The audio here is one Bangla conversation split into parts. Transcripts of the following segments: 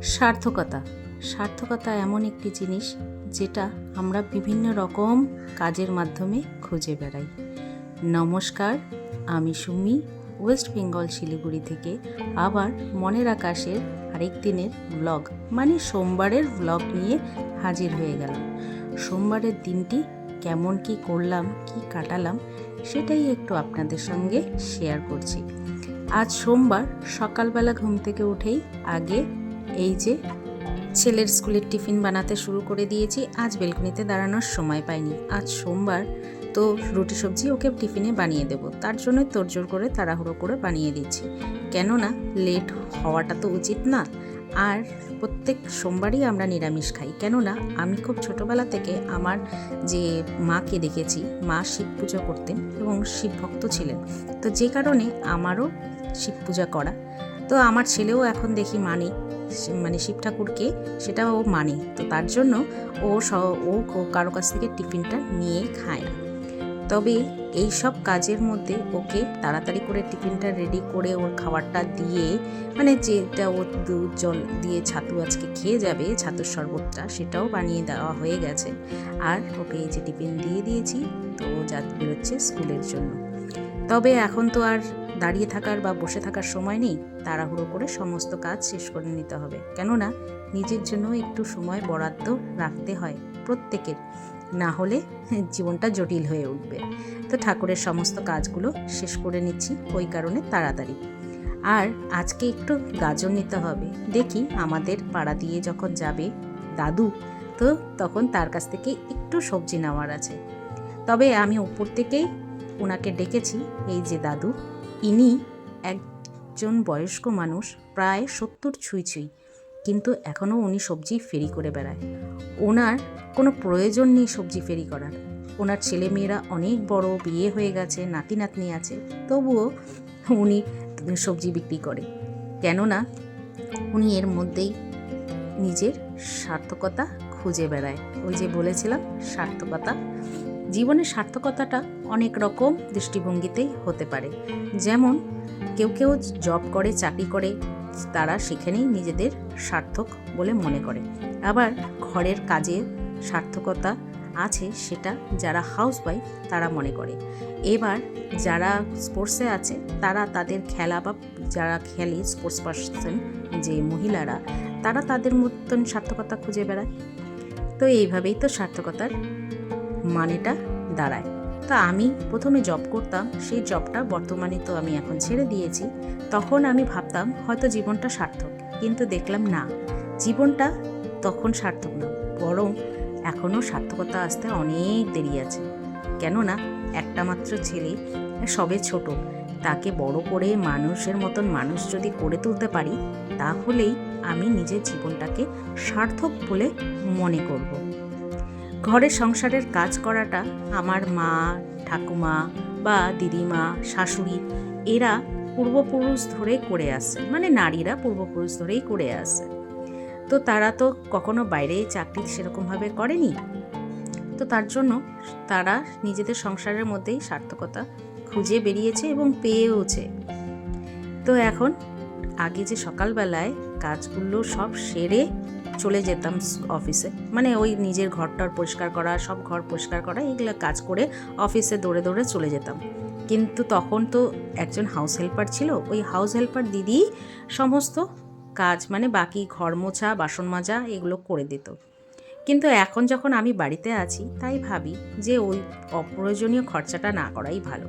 সার্থকতা সার্থকতা এমন একটি জিনিস যেটা আমরা বিভিন্ন রকম কাজের মাধ্যমে খুঁজে বেড়াই। নমস্কার, আমি সুমি, ওয়েস্ট বেঙ্গল শিলিগুড়ি থেকে আবার মনের আকাশের আরেক দিনের ব্লগ মানে সোমবারের ব্লগ নিয়ে হাজির হয়ে গেলাম। সোমবারের দিনটি কেমন কি করলাম, কি কাটালাম সেটাই একটু আপনাদের সঙ্গে শেয়ার করছি। আজ সোমবার সকালবেলা ঘুম থেকে উঠেই আগে এই যে ছেলের স্কুলের টিফিন বানাতে শুরু করে দিয়েছি। আজ বেলকনিতে দাঁড়ানোর সময় পাইনি, আজ সোমবার তো রুটি সবজি ওকে টিফিনে বানিয়ে দেব, তার জন্য তোড়জোড় করে তাড়াহুড়ো করে বানিয়ে দিচ্ছি, কেননা লেট হওয়াটা তো উচিত না। আর প্রত্যেক সোমবারই আমরা নিরামিষ খাই, কেননা আমি খুব ছোটোবেলা থেকে আমার যে মাকে দেখেছি, মা শিব পুজো করতেন এবং শিব ভক্ত ছিলেন, তো যে কারণে আমারও শিব পূজা করা। তো আমার ছেলেও এখন দেখি মানে শিব ঠাকুরকে, সেটা ও মানে, তো তার জন্য ও কারো কাছ থেকে টিফিনটা নিয়ে খায় না। তবে এই সব কাজের মধ্যে ওকে তাড়াতাড়ি করে টিফিনটা রেডি করে ওর খাবারটা দিয়ে, মানে যেটা ও দুধ জল দিয়ে ছাতু আজকে খেয়ে যাবে, ছাতুর শরবতটা সেটাও বানিয়ে দেওয়া হয়ে গেছে। আর ওকে এই যে টিফিন দিয়ে দিয়েছি, তো ও যা বেরোচ্ছে স্কুলের জন্য। তবে এখন তো আর দাঁড়িয়ে থাকার বা বসে থাকার সময় নেই, তাড়াহুড়ো করে সমস্ত কাজ শেষ করে নিতে হবে, কেননা নিজের জন্য একটু সময় বরাদ্দ রাখতে হয় প্রত্যেকের, না হলে জীবনটা জটিল হয়ে উঠবে। তো ঠাকুরের সমস্ত কাজগুলো শেষ করে নিচ্ছি ওই কারণে তাড়াতাড়ি। আর আজকে একটু গাজর নিতে হবে, দেখি আমাদের পাড়া দিয়ে যখন যাবে দাদু, তো তখন তার কাছ থেকে একটু সবজি নেওয়ার আছে। তবে আমি উপর থেকেই ওনাকে ডেকেছি, এই যে দাদু, ইনি একজন বয়স্ক মানুষ, প্রায় 70 ছুঁই, কিন্তু এখনও উনি সবজি ফেরি করে বেড়ায়। ওনার কোনো প্রয়োজন নেই সবজি ফেরি করার, ওনার ছেলেমেয়েরা অনেক বড়, বিয়ে হয়ে গেছে, নাতি নাতনি আছে, তবুও উনি সবজি বিক্রি করে, কেননা উনি এর মধ্যেই নিজের সার্থকতা খুঁজে বেড়ায়। ওই যে বলেছিলাম সার্থকতা, জীবনের সার্থকতাটা অনেক রকম দৃষ্টিভঙ্গিতেই হতে পারে। যেমন কেউ কেউ জব করে, চাকরি করে, তারা সেখানেই নিজেদের সার্থক বলে মনে করে। আবার ঘরের কাজে সার্থকতা আছে, সেটা যারা হাউসওয়াইফ তারা মনে করে। এবার যারা স্পোর্টসে আছে, তারা তাদের খেলা বা যারা খেলে স্পোর্টস পার্সন যে মহিলারা, তারা তাদের মতন সার্থকতা খুঁজে বেড়ায়। তো এইভাবেই তো সার্থকতার মানেটা দাঁড়ায়। তো আমি প্রথমে জব করতাম, সেই জবটা বর্তমানে তো আমি এখন ছেড়ে দিয়েছি। তখন আমি ভাবতাম হয়তো জীবনটা সার্থক, কিন্তু দেখলাম না, জীবনটা তখন সার্থক না, বরং এখনও সার্থকতা আসতে অনেক দেরি আছে। কেননা একটা মাত্র ছেলে, সবে ছোট, তাকে বড় করে মানুষের মতন মানুষ যদি করে তুলতে পারি, তাহলেই আমি নিজের জীবনটাকে সার্থক বলে মনে করব। ঘরের সংসারের কাজ করাটা আমার মা, ঠাকুমা বা দিদিমা, শাশুড়ি, এরা পূর্বপুরুষ ধরে করে আসছে, মানে নারীরা পূর্বপুরুষ ধরেই করে আসছে। তো তারা তো কখনো বাইরে চাকরি সেরকমভাবে করেনি, তো তার জন্য তারা নিজেদের সংসারের মধ্যেই সার্থকতা খুঁজে বেরিয়েছে এবং পেয়েওছে। তো এখন আগে যে সকালবেলায় কাজগুলো সব সেরে চলে যেতাম অফিসে, মানে ওই নিজের ঘরটার পরিষ্কার করা, সব ঘর পরিষ্কার করা, এগুলো কাজ করে অফিসে দৌড়ে দৌড়ে চলে যেতাম। কিন্তু তখন তো একজন হাউস হেল্পার ছিল, ওই হাউস হেল্পার দিদি সমস্ত কাজ, মানে বাকি ঘর মোছা, বাসন মাজা এগুলো করে দিত। কিন্তু এখন যখন আমি বাড়িতে আছি, তাই ভাবি যে ওই অপ্রয়োজনীয় খরচাটা না করাই ভালো।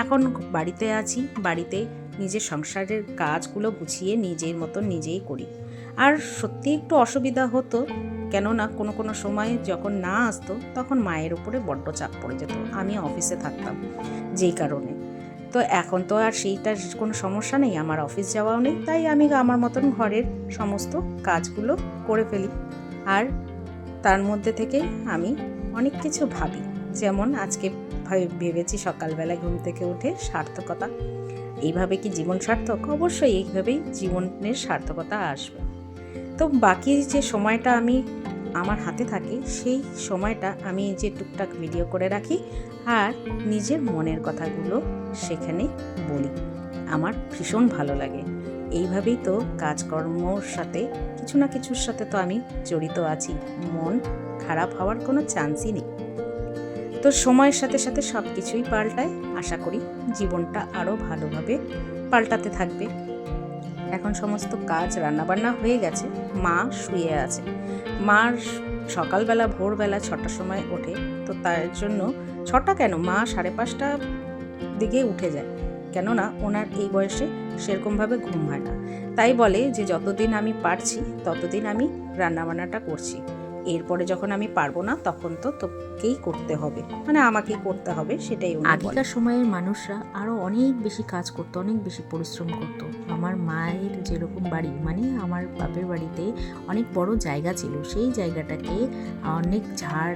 এখন বাড়িতে আছি, বাড়িতে নিজের সংসারের কাজগুলো গুছিয়ে নিজের মতন নিজেই করি। আর সত্যি একটু অসুবিধা হতো, কেননা কোনো কোনো সময় যখন না আসতো, তখন মায়ের উপরে বড্ড চাপ পড়ে যেত, আমি অফিসে থাকতাম যেই কারণে। তো এখন তো আর সেইটার কোনো সমস্যা নেই, আমার অফিস যাওয়াও নেই, তাই আমি আমার মতন ঘরের সমস্ত কাজগুলো করে ফেলি। আর তার মধ্যে থেকে আমি অনেক কিছু ভাবি, যেমন আজকে ভেবেছি সকালবেলায় ঘুম থেকে উঠে সার্থকতা, এইভাবে কি জীবন সার্থক? অবশ্যই এইভাবেই জীবনের সার্থকতা আসবে। তো বাকি যে সময়টা আমি আমার হাতে থাকে, সেই সময়টা আমি যে টুকটাক ভিডিও করে রাখি আর নিজের মনের কথাগুলো সেখানে বলি, আমার ভীষণ ভালো লাগে। এইভাবেই তো কাজকর্মর সাথে কিছু না কিছুর সাথে তো আমি জড়িত আছি, মন খারাপ হওয়ার কোনো চান্সই নেই। তো সময়ের সাথে সাথে সব কিছুই পাল্টায়, আশা করি জীবনটা আরও ভালোভাবে পাল্টাতে থাকবে। এখন সমস্ত কাজ রান্নাবান্না হয়ে গেছে, মা শুয়ে আছে। মার সকালবেলা ভোরবেলা 6টার সময় ওঠে, তো তার জন্য 6টা কেন, মা 5:30 দিকে উঠে যায়, কেননা ওনার এই বয়সে সেরকমভাবে ঘুম হয় না। তাই বলে যে যতদিন আমি পারছি ততদিন আমি রান্নাবান্নাটা করছি, এরপরে যখন আমি পারবো না তখন তো তোকেই করতে হবে, মানে আমাকেই করতে হবে, সেটাই উনি বলে। আগেকার সময়ের মানুষরা আরও অনেক বেশি কাজ করতো, অনেক বেশি পরিশ্রম করতো। আমার মায়ের যেরকম বাড়ি, মানে আমার বাপের বাড়িতে অনেক বড় জায়গা ছিল, সেই জায়গাটাকে অনেক ঝাড়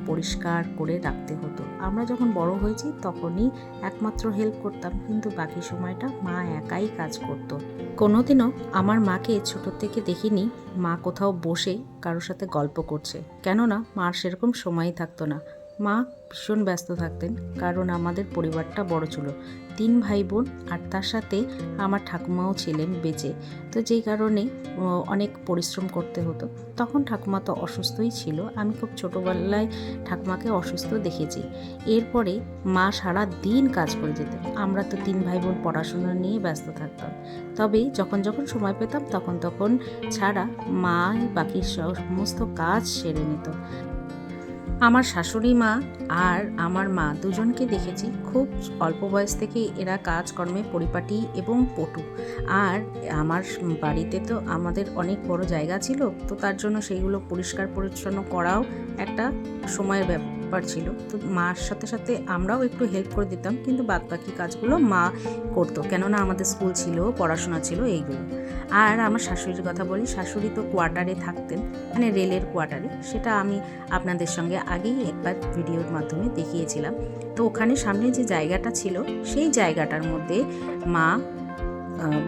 পরিষ্কার করে রাখতে হতো। আমরা যখন বড় হয়েছি তখনই একমাত্র হেল্প করতাম, কিন্তু বাকি সময়টা মা একাই কাজ করতো। কোনোদিনও আমার মাকে ছোট থেকে দেখিনি মা কোথাও বসে কারোর সাথে গল্প করছে, কেননা মার সেরকম সময়ই থাকতো না। মা ভীষণ ব্যস্ত থাকতেন, কারণ আমাদের পরিবারটা বড় ছিল, 3 ভাই বোন, আর তার সাথে আমার ঠাকুমাও ছিলেন বেঁচে। তো যেই কারণে অনেক পরিশ্রম করতে হতো। তখন ঠাকুমা তো অসুস্থই ছিল, আমি খুব ছোটোবেলায় ঠাকুমাকে অসুস্থ দেখেছি। এরপরে মা সারা দিন কাজ করে যেতেন, আমরা তো 3 ভাই বোন পড়াশোনা নিয়ে ব্যস্ত থাকতাম। তবে যখন সময় পেতাম তখন ছাড়া মা বাকি সমস্ত কাজ সেরে নিত। আমার শাশুড়ি মা আর আমার মা দুজনকে দেখেছি খুব অল্প বয়স থেকেই এরা কাজকর্মে পরিপাটি এবং পটু। আর আমার বাড়িতে তো আমাদের অনেক বড় জায়গা ছিল, তো তার জন্য সেইগুলো পরিষ্কার পরিচ্ছন্ন করাও একটা সময়ের ব্যাপার ছিল। তো মার সাথে সাথে আমরাও একটু হেল্প করে দিতাম, কিন্তু বাদবাকি কাজগুলো মা করতো, কেননা আমাদের স্কুল ছিল, পড়াশোনা ছিল, এইগুলো। আর আমার শাশুড়ির কথা বলি, শাশুড়ি তো কোয়ার্টারে থাকতেন, মানে রেলের কোয়ার্টারে, সেটা আমি আপনাদের সঙ্গে আগেই একবার ভিডিওর মাধ্যমে দেখিয়েছিলাম। তো ওখানে সামনে যে জায়গাটা ছিল সেই জায়গাটার মধ্যে মা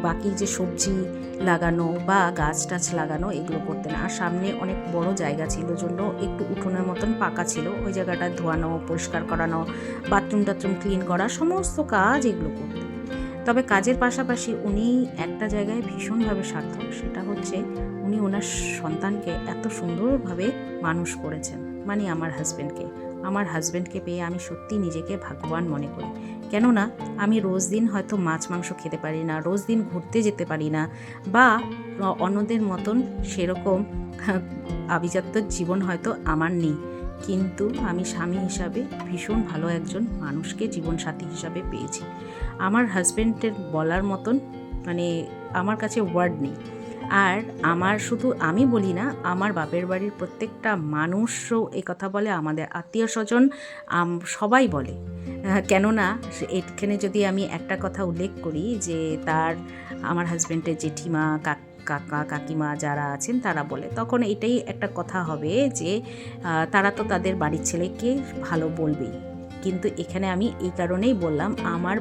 বাকি যে সবজি লাগানো বা গাছ টাছ লাগানো এগুলো করতেন। আর সামনে অনেক বড় জায়গা ছিল জন্য একটু উঠোনের মতন পাকা ছিল, ওই জায়গাটা ধোয়ানো, পরিষ্কার করানো, বাথরুম টাথরুম ক্লিন করা, সমস্ত কাজ এগুলো করতেন। তবে কাজের পাশাপাশি উনি একটা জায়গায় ভীষণভাবে সার্থক, সেটা হচ্ছে উনি ওনার সন্তানকে এত সুন্দরভাবে মানুষ করেছেন, মানে আমার হাজব্যান্ডকে পেয়ে আমি সত্যি নিজেকে ভাগ্যবান মনে করি। কেননা আমি রোজ দিন হয়তো মাছ মাংস খেতে পারি না, রোজ দিন ঘুরতে যেতে পারি না, বা অন্যদের মতন সেরকম আভিজাত্য জীবন হয়তো আমার নেই, কিন্তু আমি স্বামী হিসাবে ভীষণ ভালো একজন মানুষকে জীবনসাথী হিসাবে পেয়েছি। আমার হাজব্যান্ডের বলার মতন মানে আমার কাছে ওয়ার্ড নেই। আর আমার শুধু আমি বলি না, আমার বাপের বাড়ির প্রত্যেকটা মানুষও এই কথা বলে, আমাদের আত্মীয় স্বজন সবাই বলে। কেননা এখানে যদি আমি একটা কথা উল্লেখ করি যে আমার হাজব্যান্ডের জেঠিমা, কাকা কাকিমা যারা আছেন তারা বলে, তখন এটাই একটা কথা হবে যে তারা তো তাদের বাড়ির ছেলেকে ভালো বলবেই। কিন্তু এখানে আমি এই কারণেই বললাম, আমার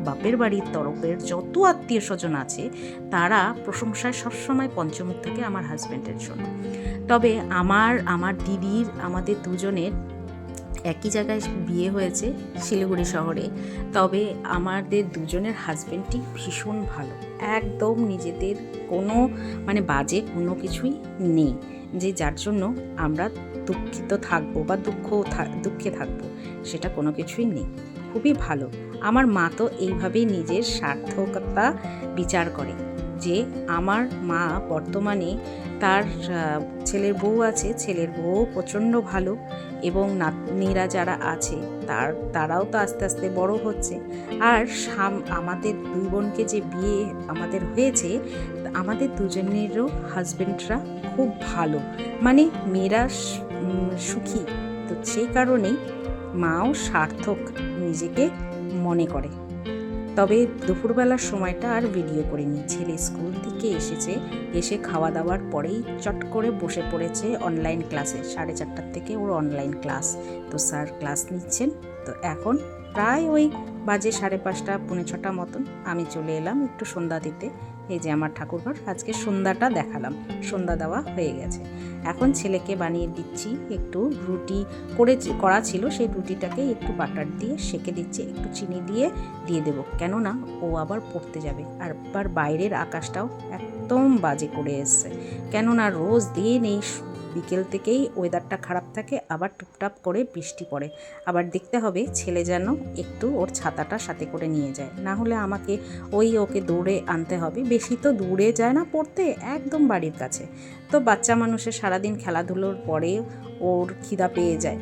বাপের বাড়ির তরফের যত আত্মীয় স্বজন আছে তারা প্রশংসায় সবসময় পঞ্চমুখ থাকে আমার হাজব্যান্ডের জন্য। তবে আমার দিদির, আমাদের দুজনের একই জায়গায় বিয়ে হয়েছে শিলিগুড়ি শহরে, তবে আমাদের দুজনের হাজব্যান্ডটি ভীষণ ভালো, একদম নিজেদের কোনো মানে বাজে কোনো কিছুই নেই যে যার জন্য আমরা দুঃখিত থাকবো বা দুঃখে থাকবো, সেটা কোনো কিছুই নেই, খুবই ভালো। আমার মা তো এইভাবেই নিজের সার্থকতা বিচার করে যে আমার মা বর্তমানে তার ছেলের বউ আছে, ছেলের বউ প্রচণ্ড ভালো, এবং নাতনিরা যারা আছে তারাও তো আস্তে আস্তে বড় হচ্ছে। আর আমাদের 2 বোনকে যে বিয়ে আমাদের হয়েছে, আমাদের দুজনেরও হাজব্যান্ডরা খুব ভালো, মানে মেয়েরা সুখী, তো সেই কারণেই মাও সার্থক নিজেকে মনে করে। তবে দুপুরবেলার সময়টা আর ভিডিও করিনি, ছেলে স্কুল থেকে এসে খাওয়া দাওয়ার পরেই চট করে বসে পড়েছে অনলাইন ক্লাসে, 4:30 থেকে ওর অনলাইন ক্লাস। তো স্যার ক্লাস নিচ্ছেন, তো এখন প্রায় ওই বাজে 5:30 পৌনে 6টা মতন আমি চলে এলাম একটু সন্ধ্যা দিতে। এই যে আমার ঠাকুরঘর, আজকে সন্ধ্যাটা দেখালাম, সন্ধ্যা দেওয়া হয়ে গেছে। এখন ছেলেকে বানিয়ে দিচ্ছি একটু রুটি করা ছিল, সেই রুটিটাকে একটু বাটার দিয়ে সেঁকে দিচ্ছি, একটু চিনি দিয়ে দেবো, কেননা ও আবার পড়তে যাবে। আর আবার বাইরের আকাশটাও একদম বাজে করে এসছে, কেননা রোজ দিন এই বিকেল থেকেই ওয়েদারটা খারাপ থাকে, আবার টুপটাপ করে বৃষ্টি পড়ে। আবার দেখতে হবে ছেলে যেন একটু ওর ছাতাটা সাথে করে নিয়ে যায়, না হলে আমাকে ওকে দৌড়ে আনতে হবে। বেশি তো দূরে যায় না পড়তে, একদম বাড়ির কাছে। তো বাচ্চা মানুষের সারাদিন খেলাধুলোর পরে ওর খিদা পেয়ে যায়।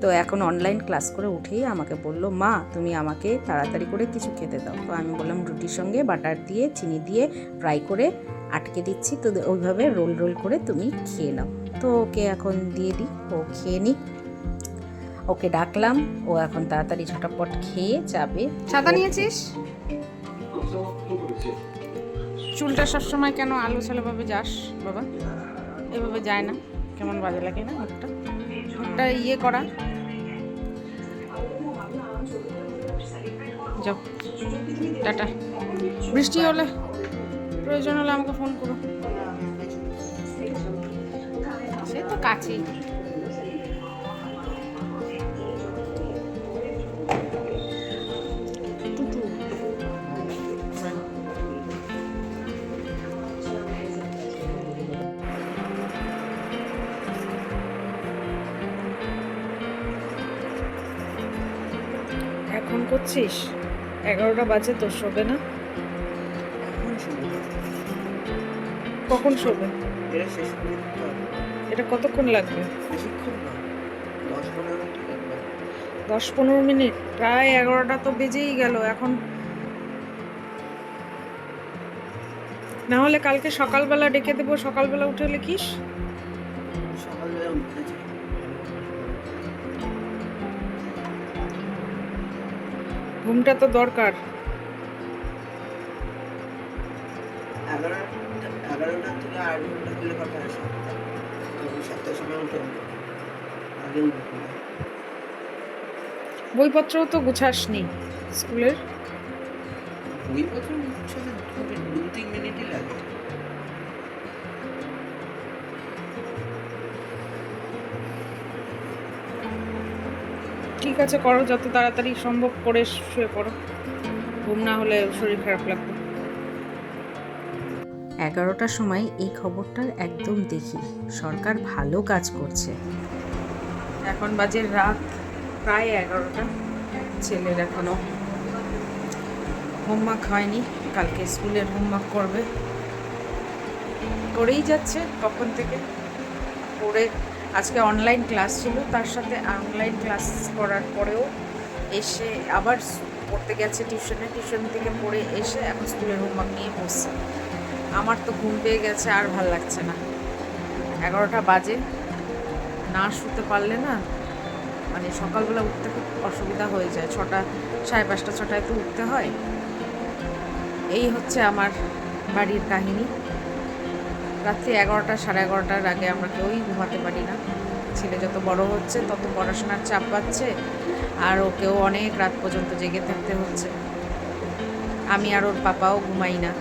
তো এখন অনলাইন ক্লাস করে উঠেই আমাকে বলল, মা তুমি আমাকে তাড়াতাড়ি করে কিছু খেতে দাও। তো আমি বললাম রুটির সঙ্গে বাটার দিয়ে চিনি দিয়ে ফ্রাই করে আটকে দিচ্ছি, তো ওইভাবে রোল রোল করে তুমি খেয়ে নাও। তো ওকে এখন দিয়ে দিই, ও খেয়ে নিক। ওকে ডাকলাম, ও এখন তাড়াতাড়ি ঝটাপট খেয়ে যাবে। ছাতা নিয়েছিস? চুলটা সবসময় কেন আলো ছালোভাবে যাস বাবা? এভাবে যায় না, কেমন বাজে লাগে না মুখটা? মুখটা ইয়ে করা। যাও, টাটা। বৃষ্টি হলে প্রয়োজন হলে আমাকে ফোন করো, সে তো কাছেই। এখন করছিস 11টা বাজে, তোর শোবে না? কখন শোবে? এটা কতক্ষণ লাগবে? 10-15 মিনিট। প্রায় 11টা তো বেজেই গেল এখন। না হলে কালকে সকালবেলা ডেকে দেবো, সকালবেলা উঠে লিখিস। ঘুমটা তো দরকার। 11টা থেকে 8 ঘন্টা দিলে কথা আছে। 7টার সময় উঠে আগে উঠবো। বইপত্রও তো গুছাসনি স্কুলের। বইপত্র গুছাতে 2-3 মিনিটই লাগে। ঠিক আছে, করো, যত তাড়াতাড়ি সম্ভব করে শুয়ে পড়ো, ঘুম না হলে শরীর খারাপ লাগবে। 11টার সময় এই খবরটা একদম দেখি, সরকার ভালো কাজ করছে। এখন বাজে রাত প্রায় 11টা। ছেলের এখনো হোমওয়ার্ক হয়নি, কালকে স্কুলের হোমওয়ার্ক করবে, করেই যাচ্ছে কখন থেকে পড়ে। আজকে অনলাইন ক্লাস ছিল, তার সাথে অনলাইন ক্লাস করার পরেও এসে আবার পড়তে গেছে টিউশন থেকে পড়ে এসে এখন স্কুলের হোমওয়ার্ক নিয়ে বসছে। আমার তো ঘুম পেয়ে গেছে, আর ভাল লাগছে না। 11টা বাজে, না শুতে পারলে না মানে সকালবেলা উঠতে খুব অসুবিধা হয়ে যায়। 6টা, 5:30, 6টায় তো উঠতে হয়। এই হচ্ছে আমার বাড়ির কাহিনী। রাত্রি 11টা, 11:30টার আগে আমরা কেউই ঘুমাতে পারি না। ছেলে যত বড় হচ্ছে তত পড়াশোনার চাপ পাচ্ছে, আর ওকেও অনেক রাত পর্যন্ত জেগে থাকতে হচ্ছে। আমি আর ওর পাপাও ঘুমাই না,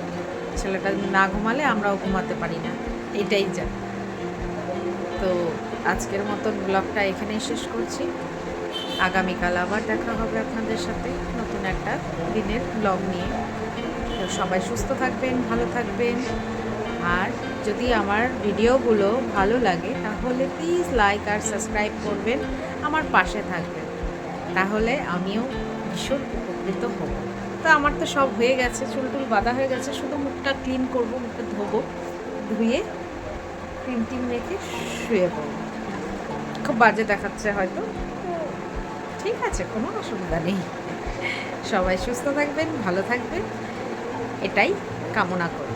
ছেলেটা না ঘুমালে আমরাও ঘুমাতে পারি না, এটাই যা। তো আজকের মতন ব্লগটা এখানেই শেষ করছি। আগামীকাল আবার দেখা হবে আপনাদের সাথে নতুন একটা দিনের ব্লগ নিয়ে। তো সবাই সুস্থ থাকবেন, ভালো থাকবেন, আর যদি আমার ভিডিওগুলো ভালো লাগে তাহলে প্লিজ লাইক আর সাবস্ক্রাইব করবেন, আমার পাশে থাকবেন, তাহলে আমিও ভীষণ উপকৃত হব। তো আমার তো সব হয়ে গেছে, চুল বাঁধা হয়ে গেছে, শুধু মুখটা ক্লিন করবো, মুখটা ধোবো, ধুয়ে ক্রিম টিম রেখে শুয়ে পড়বো। খুব বাজে দেখাচ্ছে হয়তো, ঠিক আছে, কোনো অসুবিধা নেই। সবাই সুস্থ থাকবেন, ভালো থাকবেন, এটাই কামনা করি।